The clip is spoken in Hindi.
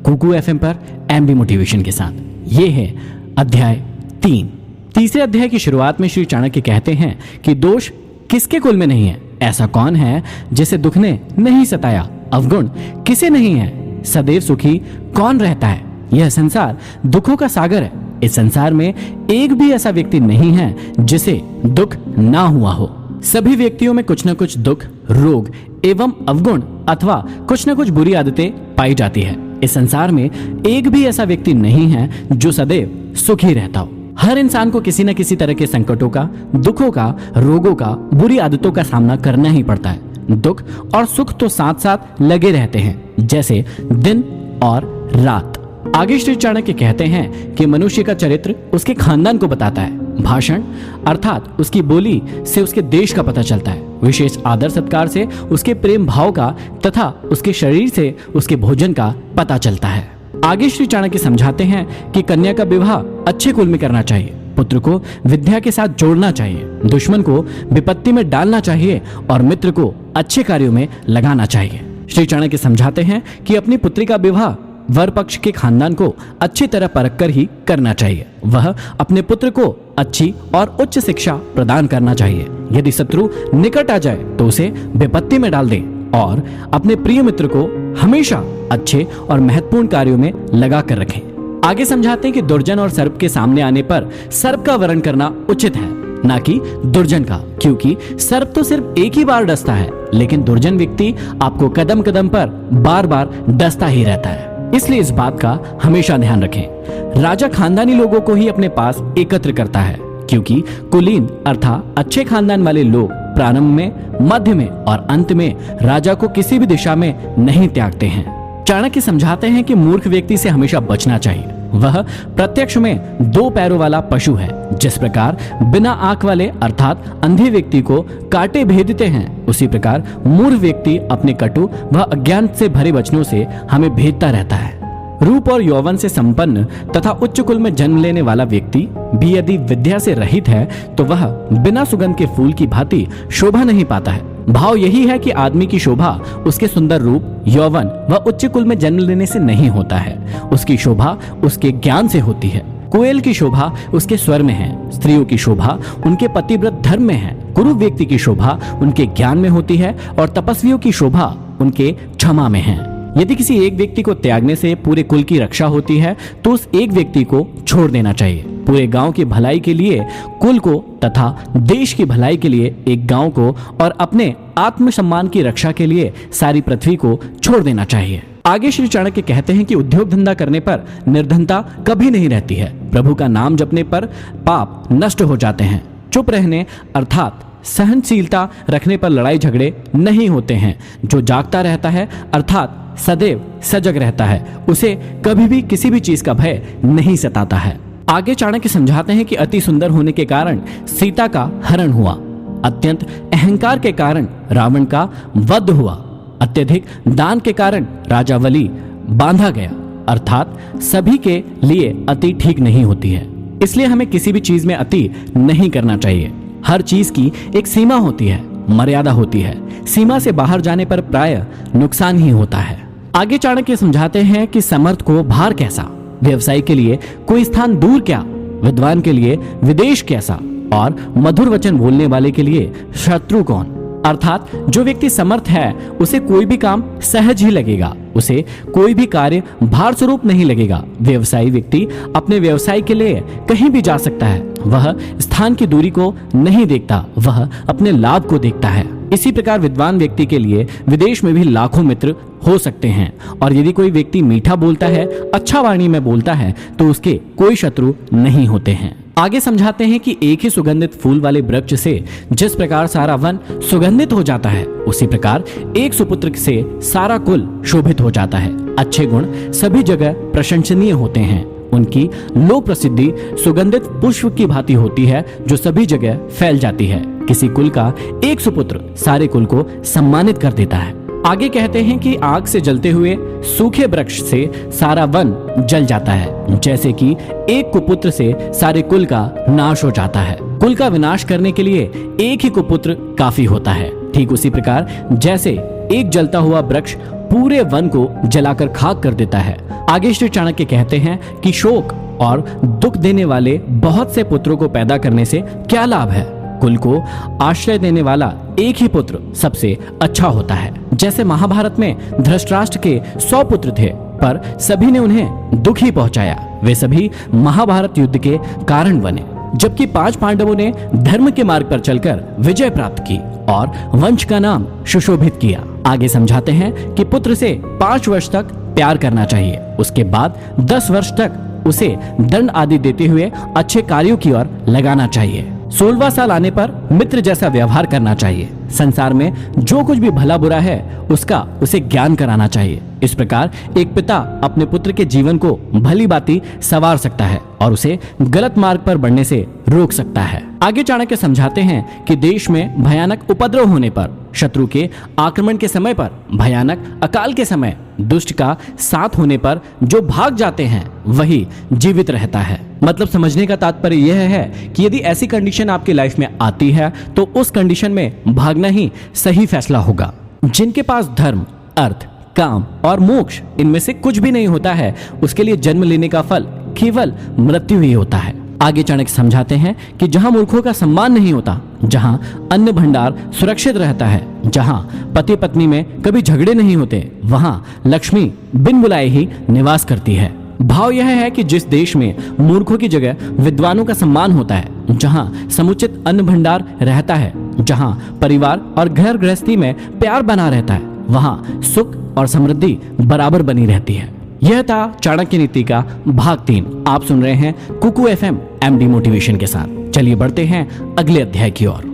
कुकू एफएम पर एमबी मोटिवेशन के साथ। ये है अध्याय 3। तीसरे अध्याय की शुरुआत में श्री चाणक्य कहते हैं कि दोष किसके कुल में नहीं है, ऐसा कौन है जिसे दुख ने नहीं सताया, अवगुण किसे नहीं है, सदैव सुखी कौन रहता है। यह संसार दुखों का सागर है। इस संसार में एक भी ऐसा व्यक्ति नहीं है जिसे दुख ना हुआ हो। सभी व्यक्तियों में कुछ न कुछ दुख, रोग एवं अवगुण अथवा कुछ न कुछ बुरी आदतें पाई जाती है। इस संसार में एक भी ऐसा व्यक्ति नहीं है जो सदैव सुखी रहता हो। हर इंसान को किसी न किसी तरह के संकटों का, दुखों का, रोगों का, बुरी आदतों का सामना करना ही पड़ता है। दुख और सुख तो साथ साथ लगे रहते हैं, जैसे दिन और रात। आगे श्री चाणक्य कहते हैं कि मनुष्य का चरित्र उसके खानदान को बताता है। भाषण अर्थात उसकी बोली से उसके देश का पता चलता है। विशेष आदर सत्कार से उसके प्रेम भाव का तथा उसके शरीर से उसके भोजन का पता चलता है। आगे श्री चाणक्य समझाते हैं कि कन्या का विवाह अच्छे कुल में करना चाहिए, पुत्र को विद्या के साथ जोड़ना चाहिए, दुश्मन को विपत्ति में डालना चाहिए और मित्र को अच्छे कार्यों में लगाना चाहिए। श्री चाणक्य समझाते हैं कि अपनी पुत्री का विवाह वर पक्ष के खानदान को अच्छी तरह परख कर ही करना चाहिए। वह अपने पुत्र को अच्छी और उच्च शिक्षा प्रदान करना चाहिए। यदि शत्रु निकट आ जाए तो उसे विपत्ति में डाल दे और अपने प्रिय मित्र को हमेशा अच्छे और महत्वपूर्ण कार्यों में लगा कर रखें। आगे समझाते हैं कि दुर्जन और सर्प के सामने आने पर सर्प का वरण करना उचित है, ना कि दुर्जन का, क्योंकि सर्प तो सिर्फ एक ही बार डसता है, लेकिन दुर्जन व्यक्ति आपको कदम कदम पर बार बार डसता ही रहता है। इसलिए इस बात का हमेशा ध्यान रखें। राजा खानदानी लोगों को ही अपने पास एकत्र करता है, क्योंकि कुलीन अर्थात अच्छे खानदान वाले लोग प्रारंभ में, मध्य में और अंत में राजा को किसी भी दिशा में नहीं त्यागते हैं। चाणक्य समझाते हैं कि मूर्ख व्यक्ति से हमेशा बचना चाहिए। वह प्रत्यक्ष में 2 पैरों वाला पशु है। जिस प्रकार बिना आंख वाले अर्थात अंधे व्यक्ति को कांटे भेदते हैं, उसी प्रकार मूर्ख व्यक्ति अपने कटु व अज्ञान से भरे वचनों से हमें भेदता रहता है। रूप और यौवन से संपन्न तथा उच्च कुल में जन्म लेने वाला व्यक्ति भी यदि विद्या से रहित है तो वह बिना सुगंध के फूल की भांति शोभा नहीं पाता है। भाव यही है कि आदमी की शोभा उसके सुंदर रूप, यौवन व उच्च कुल में जन्म लेने से नहीं होता है। उसकी शोभा उसके ज्ञान से होती है। कोयल की शोभा उसके स्वर में है, स्त्रियों की शोभा उनके पतिव्रत धर्म में है, कुरु व्यक्ति की शोभा उनके ज्ञान में होती है और तपस्वियों की शोभा उनके क्षमा में है। यदि किसी एक व्यक्ति को त्यागने से पूरे कुल की रक्षा होती है तो उस एक व्यक्ति को छोड़ देना चाहिए। पूरे गांव की भलाई के लिए कुल को तथा देश की भलाई के लिए एक गांव को और अपने आत्मसम्मान की रक्षा के लिए सारी पृथ्वी को छोड़ देना चाहिए। आगे श्री चाणक्य कहते हैं कि उद्योग धंधा करने पर निर्धनता कभी नहीं रहती है। प्रभु का नाम जपने पर पाप नष्ट हो जाते हैं। चुप रहने अर्थात सहनशीलता रखने पर लड़ाई झगड़े नहीं होते हैं। जो जागता रहता है अर्थात सदैव सजग रहता है, उसे कभी भी किसी भी चीज का भय नहीं सताता है। आगे चाणक्य समझाते हैं कि अति सुंदर होने के कारण सीता का हरण हुआ, अत्यंत अहंकार के कारण रावण का वध हुआ, अत्यधिक दान के कारण राजा बलि बांधा गया। अर्थात सभी के लिए अति ठीक नहीं होती है। इसलिए हमें किसी भी चीज में अति नहीं करना चाहिए। हर चीज की एक सीमा होती है, मर्यादा होती है। सीमा से बाहर जाने पर प्रायः नुकसान ही होता है। आगे चाणक्य समझाते हैं कि समर्थ को भार कैसा, व्यवसायी के लिए कोई स्थान दूर क्या, विद्वान के लिए विदेश कैसा और मधुर वचन बोलने वाले के लिए शत्रु कौन। अर्थात जो व्यक्ति समर्थ है उसे कोई भी काम सहज ही लगेगा, उसे कोई भी कार्य भार स्वरूप नहीं लगेगा। व्यवसायी व्यक्ति अपने व्यवसाय के लिए कहीं भी जा सकता है। वह स्थान की दूरी को नहीं देखता, वह अपने लाभ को देखता है। इसी प्रकार विद्वान व्यक्ति के लिए विदेश में भी लाखों मित्र हो सकते हैं और यदि कोई व्यक्ति मीठा बोलता है, अच्छा वाणी में बोलता है तो उसके कोई शत्रु नहीं होते हैं। आगे समझाते हैं कि एक ही सुगंधित फूल वाले वृक्ष से जिस प्रकार सारा वन सुगंधित हो जाता है, उसी प्रकार एक सुपुत्र से सारा कुल शोभित हो जाता है। अच्छे गुण सभी जगह प्रशंसनीय होते हैं। उनकी लोक प्रसिद्धि सुगंधित पुष्प की भांति होती है जो सभी जगह फैल जाती है। किसी कुल का एक सुपुत्र सारे कुल को सम्मानित कर देता है। आगे कहते हैं कि आग से जलते हुए सूखे वृक्ष से सारा वन जल जाता है, जैसे कि एक कुपुत्र से सारे कुल का नाश हो जाता है। कुल का विनाश करने के लिए एक ही कुपुत्र काफी होता है। ठीक उसी प्रकार जैसे एक जलता हुआ वृक्ष पूरे वन को जलाकर खाक कर देता है। आगे श्री चाणक्य कहते हैं कि शोक और दुख देने वाले बहुत से पुत्रों को पैदा करने से क्या लाभ है। कुल को आश्रय देने वाला एक ही पुत्र सबसे अच्छा होता है। जैसे महाभारत में धृतराष्ट्र के 100 पुत्र थे, पर सभी ने उन्हें दुख ही पहुंचाया। वे सभी महाभारत युद्ध के कारण बने, जबकि 5 पांडवों ने धर्म के मार्ग पर चलकर विजय प्राप्त की और वंश का नाम सुशोभित किया। आगे समझाते हैं कि पुत्र से 5 वर्ष तक प्यार करना चाहिए, उसके बाद 10 वर्ष तक उसे दंड आदि देते हुए अच्छे कार्यों की ओर लगाना चाहिए। 16वां साल आने पर मित्र जैसा व्यवहार करना चाहिए। संसार में जो कुछ भी भला बुरा है उसका उसे ज्ञान कराना चाहिए। इस प्रकार एक पिता अपने पुत्र के जीवन को भली भांति संवार सकता है और उसे गलत मार्ग पर बढ़ने से रोक सकता है। आगे चाणक्य समझाते हैं कि देश में भयानक उपद्रव होने पर, शत्रु के आक्रमण के समय पर, भयानक अकाल के समय दुष्ट का साथ होने पर जो भाग जाते हैं वही जीवित रहता है। मतलब समझने का तात्पर्य यह है कि यदि ऐसी कंडीशन आपकी लाइफ में आती है तो उस कंडीशन में भागना ही सही फैसला होगा। जिनके पास धर्म, अर्थ, काम और मोक्ष इनमें से कुछ भी नहीं होता है, उसके लिए जन्म लेने का फल केवल मृत्यु ही होता है। आगे चाणक्य समझाते हैं कि जहां मूर्खों का सम्मान नहीं होता, जहां अन्न भंडार सुरक्षित रहता है, जहां पति पत्नी में कभी झगड़े नहीं होते, वहां लक्ष्मी बिन बुलाए ही निवास करती है। भाव यह है कि जिस देश में मूर्खों की जगह विद्वानों का सम्मान होता है, जहां समुचित अन्न भंडार रहता है, जहां परिवार और घर गृहस्थी में प्यार बना रहता है, वहां सुख और समृद्धि बराबर बनी रहती है। यह था चाणक्य नीति का भाग 3। आप सुन रहे हैं कुकू FM MD मोटिवेशन के साथ। चलिए बढ़ते हैं अगले अध्याय की ओर।